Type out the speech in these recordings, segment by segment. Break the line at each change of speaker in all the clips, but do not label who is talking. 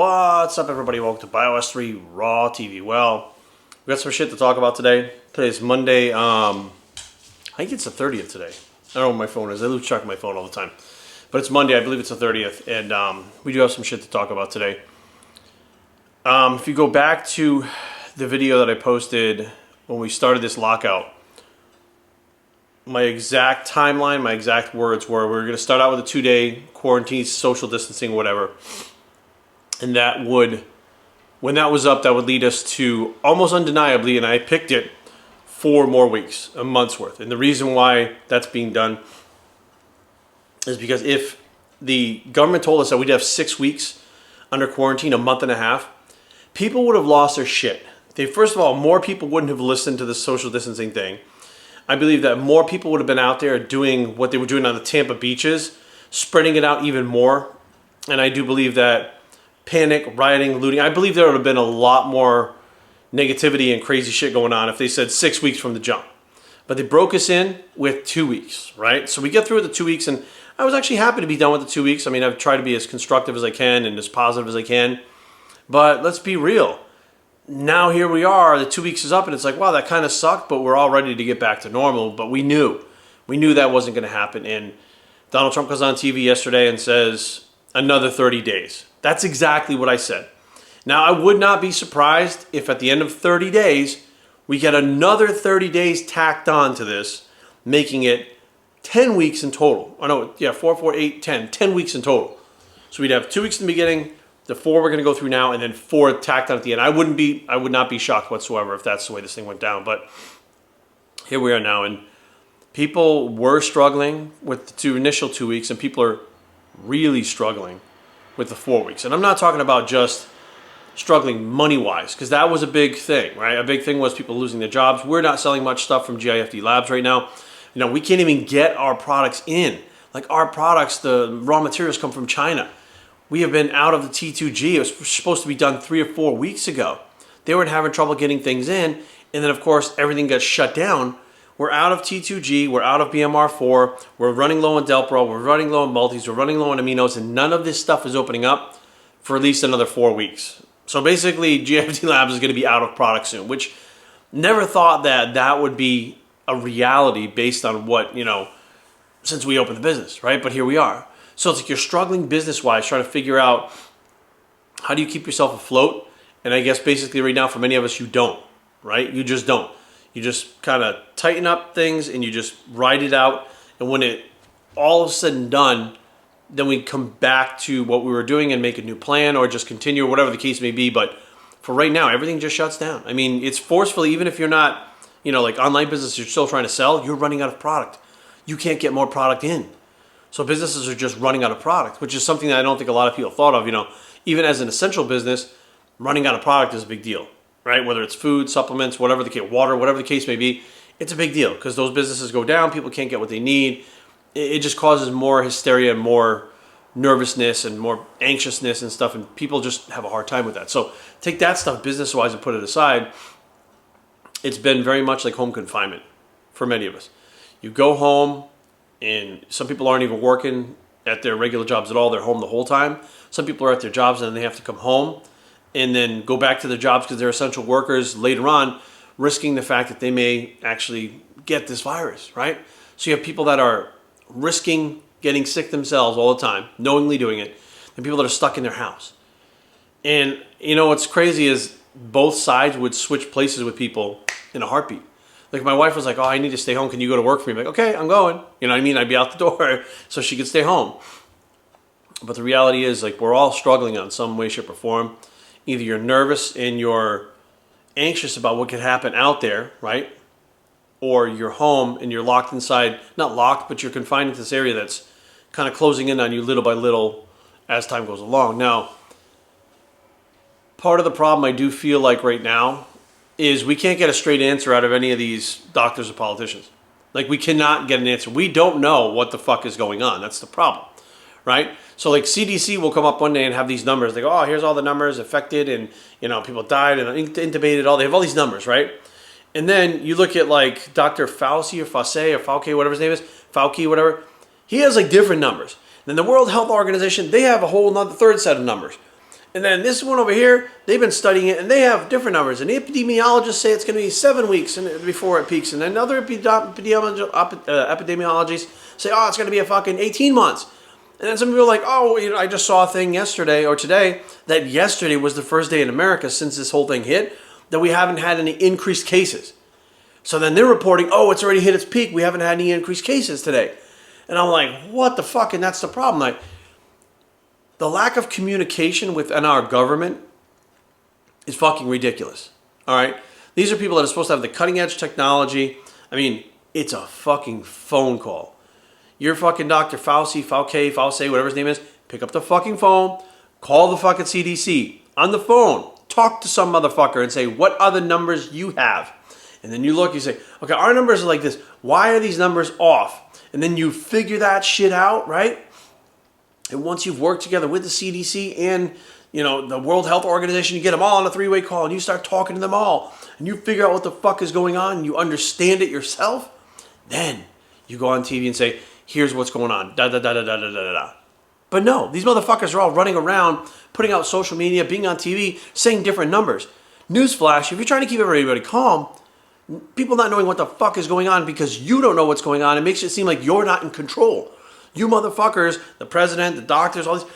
What's up, everybody? Welcome to BioS 3 Raw TV. Well, we got some shit to talk about today. Today's Monday. I think it's the 30th today. I don't know what my phone is. I lose track of my phone all the time. But it's Monday. I believe it's the 30th. And we do have some shit to talk about today. If you go back to the video that I posted when we started this lockout, my exact timeline, my exact words were, we're going to start out with a 2-day quarantine, social distancing, whatever. And that would, when that was up, that would lead us to almost undeniably, and I picked it, 4 more weeks, a month's worth. And the reason why that's being done is because if the government told us that we'd have 6 weeks under quarantine, a month and a half, people would have lost their shit. First of all, more people wouldn't have listened to the social distancing thing. I believe that more people would have been out there doing what they were doing on the Tampa beaches, spreading it out even more. And I do believe that panic, rioting, looting, I believe there would have been a lot more negativity and crazy shit going on if they said 6 weeks from the jump. But they broke us in with 2 weeks, right? So we get through the 2 weeks, and I was actually happy to be done with the 2 weeks. I mean, I've tried to be as constructive as I can and as positive as I can. But let's be real. Now here we are, the 2 weeks is up, and it's like, wow, that kind of sucked, but we're all ready to get back to normal. But we knew that wasn't going to happen. And Donald Trump goes on TV yesterday and says, another 30 days. That's exactly what I said. Now, I would not be surprised if at the end of 30 days, we get another 30 days tacked on to this, making it 10 weeks in total. Oh, no, yeah, 4, 4, 8, 10. 10 weeks in total. So we'd have 2 weeks in the beginning, the 4 we're going to go through now, and then 4 tacked on at the end. I would not be shocked whatsoever if that's the way this thing went down. But here we are now, and people were struggling with the initial 2 weeks, and people are really struggling with the 4 weeks. And I'm not talking about just struggling money-wise, because that was a big thing, right? A big thing was people losing their jobs. We're not selling much stuff from GIFD Labs right now. You know, we can't even get our products in. Like our products, the raw materials come from China. We have been out of the T2G. It was supposed to be done 3 or 4 weeks ago. They were having trouble getting things in. And then, of course, everything got shut down. We're out of T2G. We're out of BMR4. We're running low on Delpro. We're running low on multis. We're running low on aminos. And none of this stuff is opening up for at least another 4 weeks. So basically, GFD Labs is going to be out of product soon, which never thought that that would be a reality based on what, you know, since we opened the business, right? But here we are. So it's like you're struggling business-wise, trying to figure out how do you keep yourself afloat. And I guess basically right now for many of us, you don't, right? You just don't. You just kind of tighten up things and you just ride it out. And when it all is said and done, then we come back to what we were doing and make a new plan or just continue or whatever the case may be. But for right now, everything just shuts down. I mean, it's forcefully, even if you're not, you know, like online business, you're still trying to sell, you're running out of product. You can't get more product in. So businesses are just running out of product, which is something that I don't think a lot of people thought of. You know, even as an essential business, running out of product is a big deal, right? Whether it's food, supplements, whatever the case, water, whatever the case may be, it's a big deal because those businesses go down, people can't get what they need. It just causes more hysteria and more nervousness and more anxiousness and stuff, and people just have a hard time with that. So take that stuff business-wise and put it aside. It's been very much like home confinement for many of us. You go home, and some people aren't even working at their regular jobs at all. They're home the whole time. Some people are at their jobs and then they have to come home and then go back to their jobs because they're essential workers later on, risking the fact that they may actually get this virus, right? So you have people that are risking getting sick themselves all the time, knowingly doing it, and people that are stuck in their house. And you know what's crazy is both sides would switch places with people in a heartbeat. Like my wife was like, oh, I need to stay home. Can you go to work for me? I'm like, okay, I'm going. You know what I mean? I'd be out the door so she could stay home. But the reality is, like, we're all struggling on some way, shape, or form. Either you're nervous and you're anxious about what could happen out there, right? Or you're home and you're locked inside, not locked, but you're confined into this area that's kind of closing in on you little by little as time goes along. Now, part of the problem I do feel like right now is we can't get a straight answer out of any of these doctors or politicians. Like, we cannot get an answer. We don't know what the fuck is going on. That's the problem, right? So, like, CDC will come up one day and have these numbers. They go, oh, here's all the numbers affected and, you know, people died and intubated. They have all these numbers, right? And then you look at, like, Dr. Fauci or Fauci, whatever his name is, Fauci, whatever. He has, like, different numbers. Then the World Health Organization, they have a whole another third set of numbers. And then this one over here, they've been studying it, and they have different numbers. And the epidemiologists say it's going to be 7 weeks before it peaks. And then other epidemiologists say, oh, it's going to be a fucking 18 months. And then some people are like, oh, I just saw a thing yesterday or today that yesterday was the first day in America since this whole thing hit that we haven't had any increased cases. So then they're reporting, oh, it's already hit its peak. We haven't had any increased cases today. And I'm like, what the fuck? And that's the problem. Like, the lack of communication within our government is fucking ridiculous. All right? These are people that are supposed to have the cutting edge technology. I mean, it's a fucking phone call. You're fucking Dr. Fauci, whatever his name is. Pick up the fucking phone. Call the fucking CDC. On the phone. Talk to some motherfucker and say, what other numbers you have? And then you look, you say, okay, our numbers are like this. Why are these numbers off? And then you figure that shit out, right? And once you've worked together with the CDC and, the World Health Organization, you get them all on a three-way call and you start talking to them all and you figure out what the fuck is going on and you understand it yourself, then you go on TV and say, here's what's going on, da-da-da-da-da-da-da-da. But no, these motherfuckers are all running around, putting out social media, being on TV, saying different numbers. Newsflash, if you're trying to keep everybody calm, people not knowing what the fuck is going on because you don't know what's going on, it makes it seem like you're not in control. You motherfuckers, the president, the doctors, all these,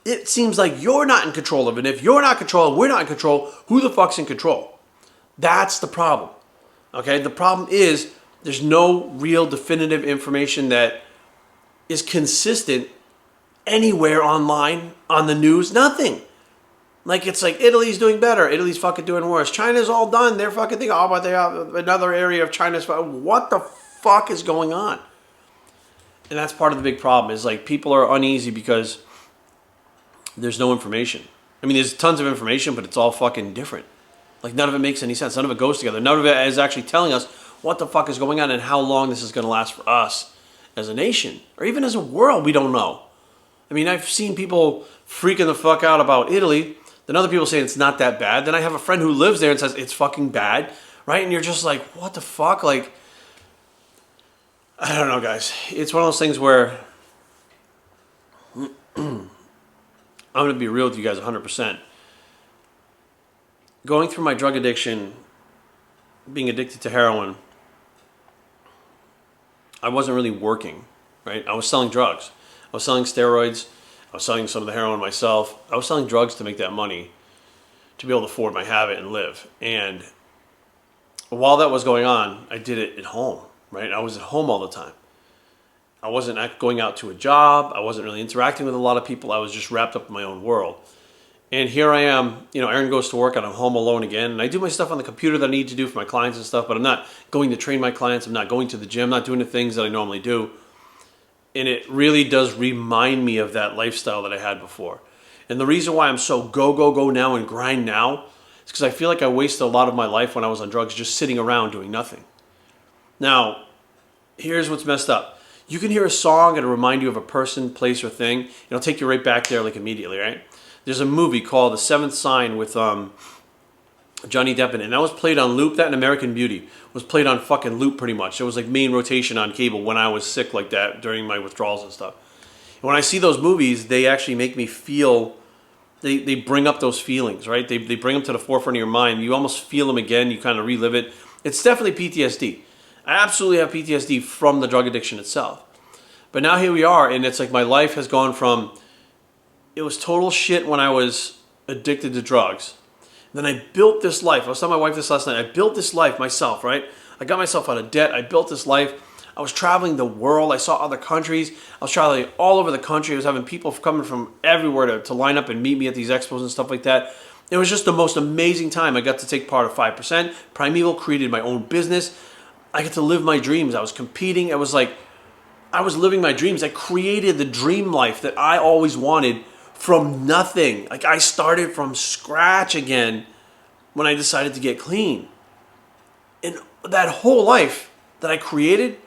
it seems like you're not in control of it. And if you're not in control, we're not in control, who the fuck's in control? That's the problem. Okay? The problem is there's no real definitive information that is consistent anywhere online, on the news, nothing. Like, it's like Italy's doing better, Italy's fucking doing worse, China's all done, they're fucking thinking, oh, but they have another area of China's, what the fuck is going on? And that's part of the big problem is like people are uneasy because there's no information. I mean, there's tons of information, but it's all fucking different. Like none of it makes any sense. None of it goes together. None of it is actually telling us what the fuck is going on and how long this is going to last for us as a nation or even as a world. We don't know. I mean, I've seen people freaking the fuck out about Italy. Then other people say it's not that bad. Then I have a friend who lives there and says it's fucking bad, right? And you're just like, what the fuck? Like, I don't know, guys. It's one of those things where I'm going to be real with you guys 100%. Going through my drug addiction, being addicted to heroin, I wasn't really working, right? I was selling drugs. I was selling steroids. I was selling some of the heroin myself. I was selling drugs to make that money to be able to afford my habit and live. And while that was going on, I did it at home. Right? I was at home all the time. I wasn't going out to a job. I wasn't really interacting with a lot of people. I was just wrapped up in my own world. And here I am, Aaron goes to work and I'm home alone again. And I do my stuff on the computer that I need to do for my clients and stuff, but I'm not going to train my clients. I'm not going to the gym, not doing the things that I normally do. And it really does remind me of that lifestyle that I had before. And the reason why I'm so go now and grind now is because I feel like I wasted a lot of my life when I was on drugs just sitting around doing nothing. Now, here's what's messed up. You can hear a song and it'll remind you of a person, place, or thing. It'll take you right back there like immediately, right? There's a movie called The Seventh Sign with Johnny Depp in it. And that was played on loop. That and American Beauty was played on fucking loop pretty much. It was like main rotation on cable when I was sick like that during my withdrawals and stuff. And when I see those movies, they actually make me feel, they bring up those feelings, right? They bring them to the forefront of your mind. You almost feel them again. You kind of relive it. It's definitely PTSD. I absolutely have PTSD from the drug addiction itself. But now here we are, and it's like my life has gone from, it was total shit when I was addicted to drugs. And then I built this life. I was telling my wife this last night. I built this life myself, right? I got myself out of debt. I built this life. I was traveling the world. I saw other countries. I was traveling all over the country. I was having people coming from everywhere to line up and meet me at these expos and stuff like that. It was just the most amazing time. I got to take part of 5%. Primeval created my own business. I get to live my dreams. I was competing. It was like I was living my dreams. I created the dream life that I always wanted from nothing. Like I started from scratch again when I decided to get clean. And that whole life that I created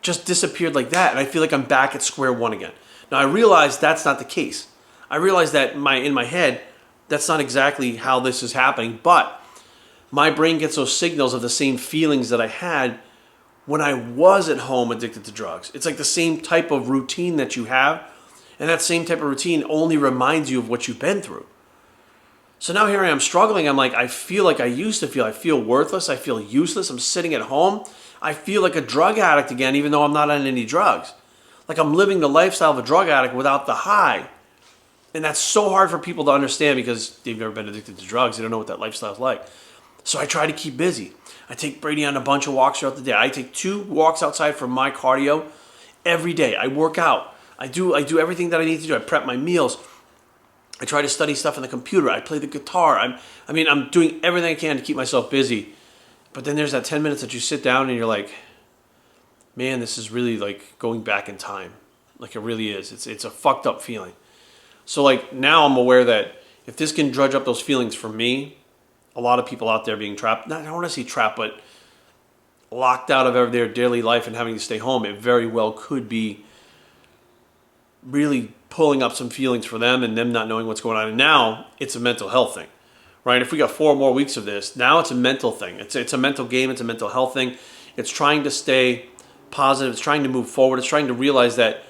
just disappeared like that. And I feel like I'm back at square one again. Now I realize that's not the case. I realize that in my head, that's not exactly how this is happening, but my brain gets those signals of the same feelings that I had when I was at home addicted to drugs. It's like the same type of routine that you have, and that same type of routine only reminds you of what you've been through. So now here I am struggling. I'm like, I feel like I used to feel. I feel worthless. I feel useless. I'm sitting at home. I feel like a drug addict again, even though I'm not on any drugs. Like I'm living the lifestyle of a drug addict without the high. And that's so hard for people to understand because they've never been addicted to drugs. They don't know what that lifestyle's like. So I try to keep busy. I take Brady on a bunch of walks throughout the day. I take 2 walks outside for my cardio every day. I work out. I do everything that I need to do. I prep my meals. I try to study stuff on the computer. I play the guitar. I'm doing everything I can to keep myself busy. But then there's that 10 minutes that you sit down and you're like, man, this is really like going back in time. Like it really is. It's a fucked up feeling. So like now I'm aware that if this can drudge up those feelings for me, a lot of people out there being trapped, I don't want to say trapped, but locked out of their daily life and having to stay home, it very well could be really pulling up some feelings for them and them not knowing what's going on. And now it's a mental health thing, right? If we got 4 more weeks of this, now it's a mental thing. It's a mental game. It's a mental health thing. It's trying to stay positive. It's trying to move forward. It's trying to realize that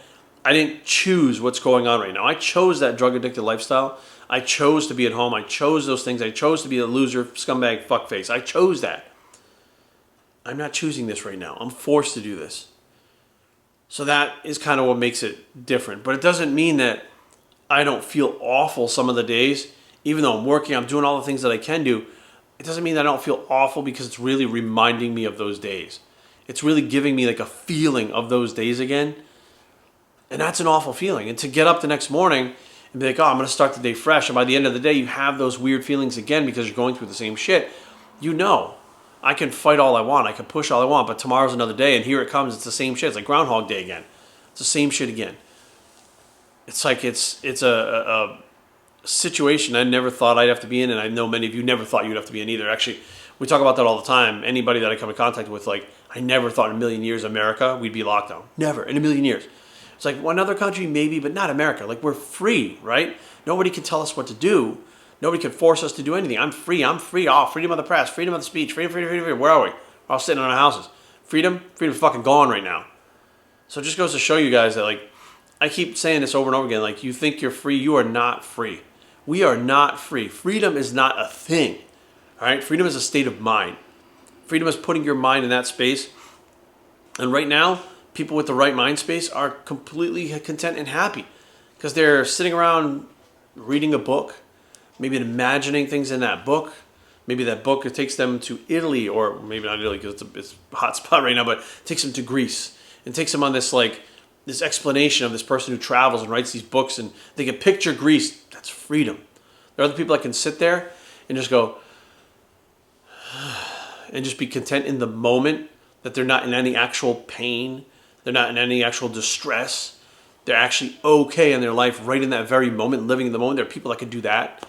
I didn't choose what's going on right now. I chose that drug addicted lifestyle. I chose to be at home. I chose those things. I chose to be a loser, scumbag, fuckface. I chose that. I'm not choosing this right now. I'm forced to do this. So that is kind of what makes it different. But it doesn't mean that I don't feel awful some of the days. Even though I'm working, I'm doing all the things that I can do. It doesn't mean that I don't feel awful because it's really reminding me of those days. It's really giving me like a feeling of those days again. And that's an awful feeling. And to get up the next morning and be like, oh, I'm going to start the day fresh. And by the end of the day, you have those weird feelings again because you're going through the same shit. You know, I can fight all I want. I can push all I want. But tomorrow's another day. And here it comes. It's the same shit. It's like Groundhog Day again. It's the same shit again. It's like it's a situation I never thought I'd have to be in. And I know many of you never thought you'd have to be in either. Actually, we talk about that all the time. Anybody that I come in contact with, like, I never thought in a million years America, we'd be locked down. Never. In a million years. It's like one other country, maybe, but not America. Like, we're free, right? Nobody can tell us what to do. Nobody can force us to do anything. I'm free. Oh, freedom of the press, freedom of the speech, freedom. Where are we? We're all sitting in our houses. Freedom's fucking gone right now. So it just goes to show you guys that, like, I keep saying this over and over again. Like, you think you're free. You are not free. We are not free. Freedom is not a thing, all right? Freedom is a state of mind. Freedom is putting your mind in that space. And right now, people with the right mind space are completely content and happy because they're sitting around reading a book, maybe imagining things in that book. Maybe that book, it takes them to Italy, or maybe not Italy because it's a hot spot right now, but it takes them to Greece and takes them on this explanation of this person who travels and writes these books, and they can picture Greece. That's freedom. There are other people that can sit there and just go and just be content in the moment, that they're not in any actual pain. They're not in any actual distress. They're actually okay in their life right in that very moment, living in the moment. There are people that can do that.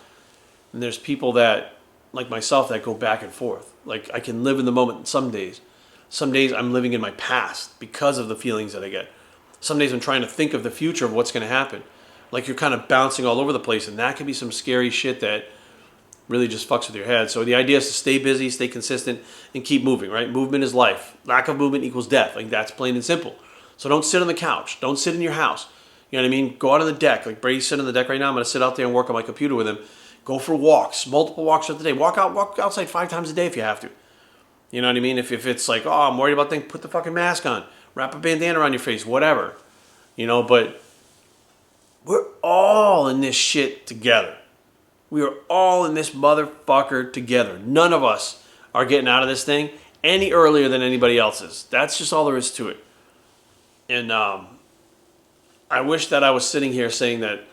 And there's people that, like myself, that go back and forth. Like, I can live in the moment some days. Some days I'm living in my past because of the feelings that I get. Some days I'm trying to think of the future of what's going to happen. Like, you're kind of bouncing all over the place, and that can be some scary shit that really just fucks with your head. So the idea is to stay busy, stay consistent, and keep moving, right? Movement is life. Lack of movement equals death. Like, that's plain and simple. So don't sit on the couch. Don't sit in your house. You know what I mean? Go out on the deck. Like, Brady's sitting on the deck right now. I'm going to sit out there and work on my computer with him. Go for walks, multiple walks throughout the day. Walk outside 5 times a day if you have to. You know what I mean? If it's like, oh, I'm worried about things, put the fucking mask on. Wrap a bandana around your face, whatever. You know, but we're all in this shit together. We are all in this motherfucker together. None of us are getting out of this thing any earlier than anybody else is. That's just all there is to it. And I wish that I was sitting here saying that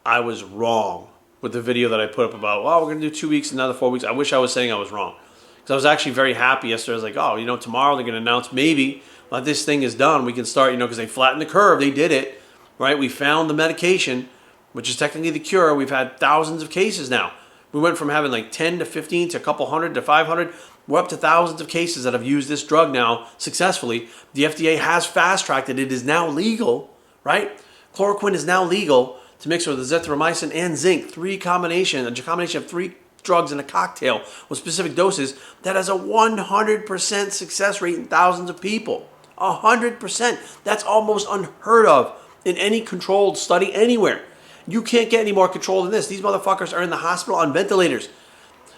I was wrong with the video that I put up about, well, we're going to do 2 weeks, another 4 weeks. I wish I was saying I was wrong. Because I was actually very happy yesterday. I was like, oh, you know, tomorrow they're going to announce maybe that this thing is done. We can start, you know, because they flattened the curve. They did it, right? We found the medication, which is technically the cure. We've had thousands of cases now. We went from having like 10 to 15 to a couple hundred to 500. We're up to thousands of cases that have used this drug now successfully. The FDA has fast-tracked it. It is now legal, right? Chloroquine is now legal to mix with azithromycin and zinc. A combination of 3 drugs in a cocktail with specific doses that has a 100% success rate in thousands of people. 100%. That's almost unheard of in any controlled study anywhere. You can't get any more control than this. These motherfuckers are in the hospital on ventilators.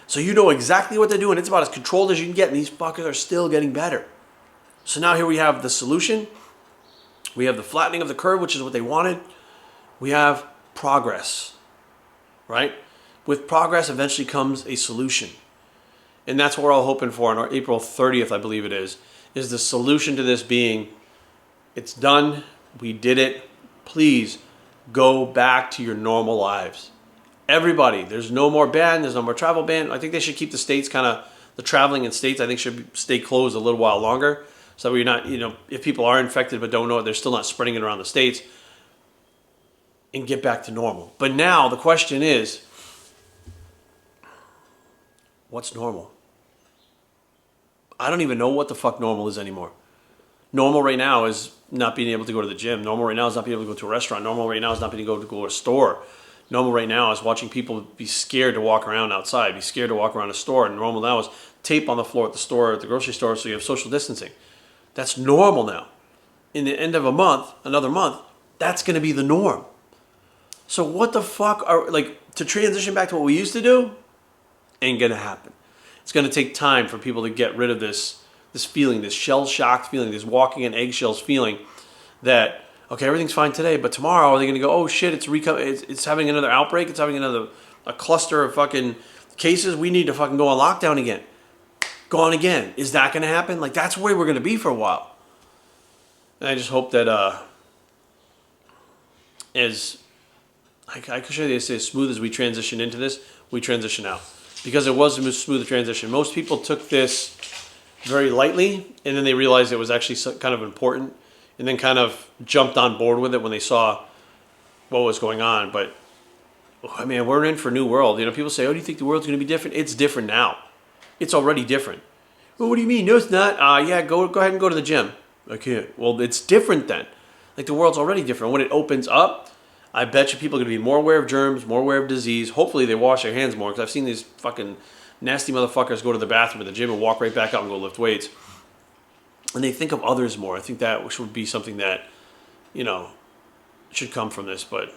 So you know exactly what they're doing. It's about as controlled as you can get, and these fuckers are still getting better. So now here we have the solution. We have the flattening of the curve, which is what they wanted. We have progress, right? With progress eventually comes a solution. And that's what we're all hoping for on our April 30th, I believe it is the solution to this being, it's done, we did it, please go back to your normal lives. Everybody, there's no more ban, there's no more travel ban. I think they should keep the states the traveling in states, I think should stay closed a little while longer. So we're not, if people are infected but don't know it, they're still not spreading it around the states, and get back to normal. But now the question is, what's normal? I don't even know what the fuck normal is anymore. Normal right now is not being able to go to the gym. Normal right now is not being able to go to a restaurant. Normal right now is not being able to go to a store. Normal right now is watching people be scared to walk around outside, be scared to walk around a store. And normal now is tape on the floor at the store, at the grocery store, so you have social distancing. That's normal now. In the end of a month, another month, that's going to be the norm. So what the fuck to transition back to what we used to do ain't going to happen. It's going to take time for people to get rid of this feeling, this shell-shocked feeling, this walking in eggshells feeling that, okay, everything's fine today, but tomorrow are they going to go, oh shit, it's having another outbreak, it's having a cluster of fucking cases, we need to fucking go on lockdown again. Go on again. Is that going to happen? That's where we're going to be for a while. And I just hope that I could show you this, as smooth as we transition into this, we transition out. Because it was a smooth transition. Most people took this very lightly, and then they realized it was actually kind of important, and then kind of jumped on board with it when they saw what was going on. But, I mean, we're in for a new world. People say, oh, do you think the world's going to be different? It's different now. It's already different. Well, what do you mean? No, it's not. Yeah, go ahead and go to the gym. I can't. Well, it's different then. The world's already different. When it opens up, I bet you people are going to be more aware of germs, more aware of disease. Hopefully they wash their hands more, because I've seen these fucking nasty motherfuckers go to the bathroom at the gym and walk right back out and go lift weights. And they think of others more. I think that should be something that, should come from this. But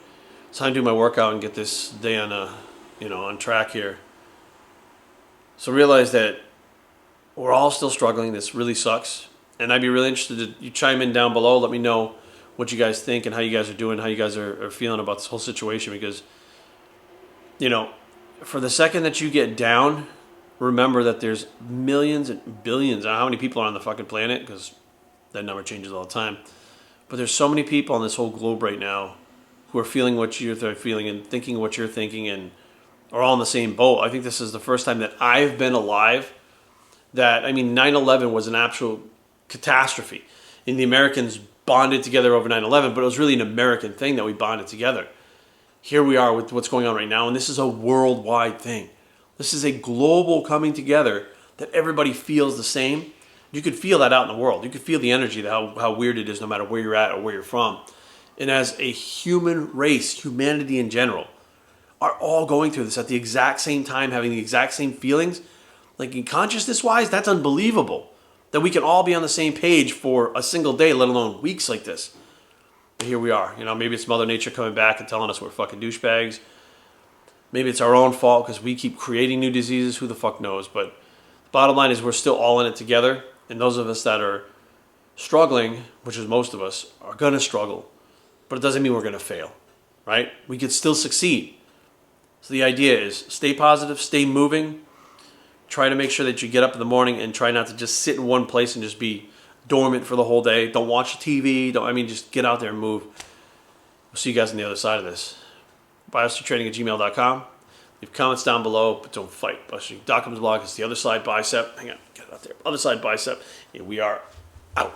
it's time to do my workout and get this day on track here. So realize that we're all still struggling. This really sucks. And I'd be really interested to you chime in down below. Let me know what you guys think and how you guys are doing, how you guys are feeling about this whole situation. Because, for the second that you get down, remember that there's millions and billions. I don't know how many people are on the fucking planet, because that number changes all the time. But there's so many people on this whole globe right now who are feeling what you're feeling and thinking what you're thinking and are all in the same boat. I think this is the first time that I've been alive that, 9/11 was an actual catastrophe. And the Americans bonded together over 9/11, but it was really an American thing that we bonded together. Here we are with what's going on right now, and this is a worldwide thing. This is a global coming together that everybody feels the same. You could feel that out in the world. You could feel the energy, how weird it is no matter where you're at or where you're from. And as a human race, humanity in general, are all going through this at the exact same time, having the exact same feelings. In consciousness-wise, that's unbelievable. That we can all be on the same page for a single day, let alone weeks like this. But here we are. Maybe it's Mother Nature coming back and telling us we're fucking douchebags. Maybe it's our own fault because we keep creating new diseases. Who the fuck knows? But the bottom line is we're still all in it together. And those of us that are struggling, which is most of us, are going to struggle. But it doesn't mean we're going to fail, right? We could still succeed. So the idea is stay positive, stay moving. Try to make sure that you get up in the morning and try not to just sit in one place and just be dormant for the whole day. Don't watch TV. Just get out there and move. We'll see you guys on the other side of this. BioStreetTraining@gmail.com. Leave comments down below, but don't fight. BioStreet.com's blog is the other side bicep. Hang on, get it out there. Other side bicep. Here we are out.